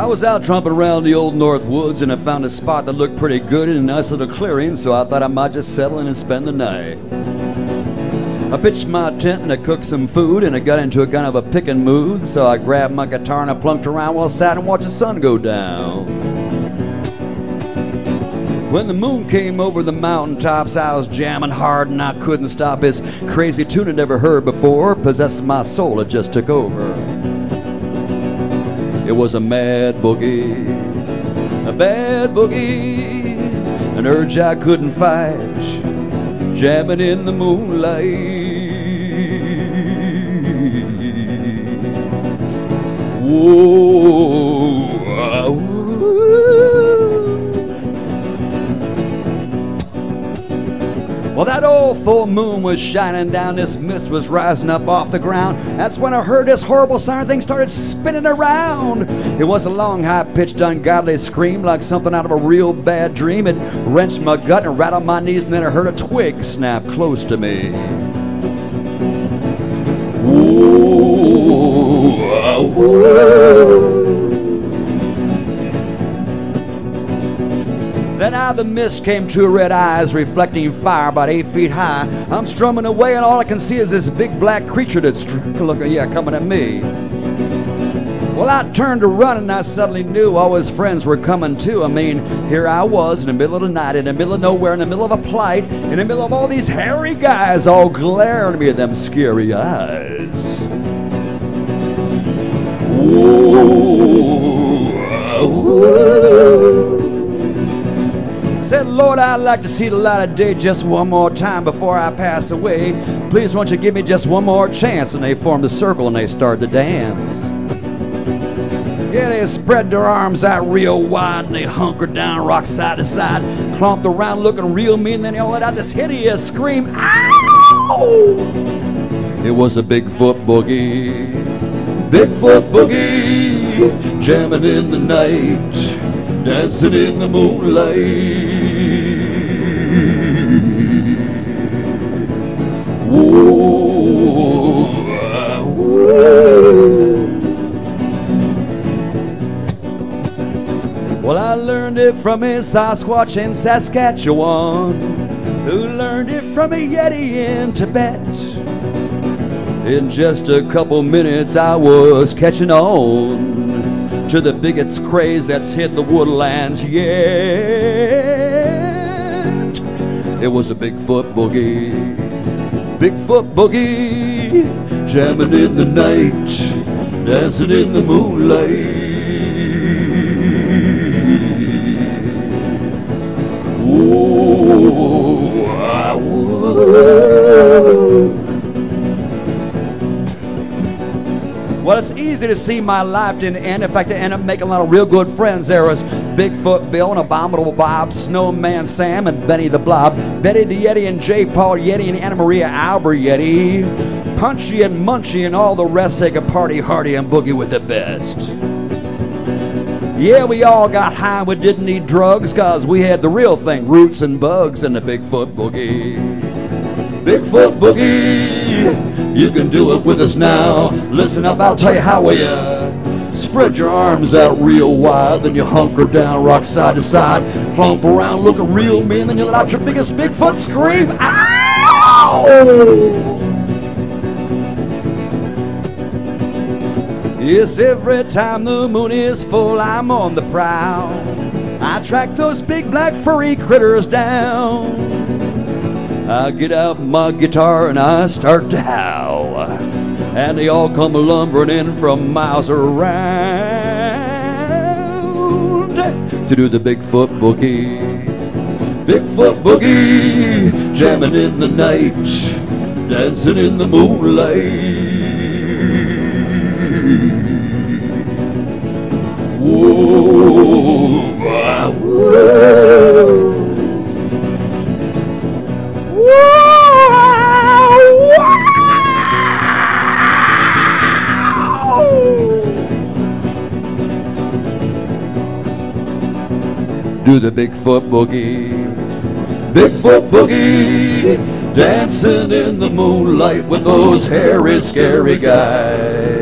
I was out tromping around the old North Woods and I found a spot that looked pretty good in a nice little clearing, so I thought I might just settle in and spend the night. I pitched my tent and I cooked some food and I got into a kind of a picking mood, so I grabbed my guitar and I plunked around while I sat and watched the sun go down. When the moon came over the mountaintops, I was jamming hard and I couldn't stop. This crazy tune I'd never heard before possessed my soul, it just took over. It was a mad boogie, a bad boogie, an urge I couldn't fight, jamming in the moonlight. Whoa, well, that old full moon was shining down, this mist was rising up off the ground. That's when I heard this horrible siren thing started spinning around. It was a long, high-pitched, ungodly scream like something out of a real bad dream. It wrenched my gut and rattled my knees, and then I heard a twig snap close to me. Whoa, whoa. Then out of the mist came two red eyes reflecting fire about 8 feet high. I'm strumming away and all I can see is this big black creature that's coming at me. Well, I turned to run and I suddenly knew all his friends were coming too. I mean, here I was in the middle of the night, in the middle of nowhere, in the middle of a plight, in the middle of all these hairy guys all glaring at me with them scary eyes. Whoa, whoa. Said, Lord, I'd like to see the light of day just one more time before I pass away. Please, won't you give me just one more chance? And they formed a circle and they started to dance. Yeah, they spread their arms out real wide and they hunkered down, rocked side to side, clomped around looking real mean, and then they all let out this hideous scream. Ow! It was a Bigfoot boogie, Bigfoot boogie, jamming in the night, dancing in the moonlight. Whoa, whoa. Well, I learned it from a Sasquatch in Saskatchewan, who learned it from a Yeti in Tibet. In just a couple minutes I was catching on to the biggest craze that's hit the woodlands yet. It was a Bigfoot boogie, Bigfoot boogie, jamming in the night, dancing in the moonlight. Whoa, whoa. Well, it's easy to see my life didn't end. In fact, I ended up making a lot of real good friends. There was Bigfoot Bill and Abominable Bob, Snowman Sam and Benny the Blob, Betty the Yeti and J. Paul Yeti and Anna Maria Albert Yeti, Punchy and Munchy and all the rest. They could party hardy and boogie with the best. Yeah, we all got high, we didn't need drugs, cause we had the real thing, roots and bugs and the Bigfoot boogie. Bigfoot boogie, you can do it with us now. Listen up, I'll tell you how we spread your arms out real wide, then you hunker down, rock side to side, plump around looking real mean, then you let out your biggest Bigfoot scream. Ow! Yes, every time the moon is full, I'm on the prowl. I track those big black furry critters down. I get out my guitar and I start to howl, and they all come lumbering in from miles around to do the Bigfoot boogie. Bigfoot boogie, jamming in the night, dancing in the moonlight. Whoa, whoa. Do the Bigfoot boogie, Bigfoot boogie, dancing in the moonlight with those hairy, scary guys.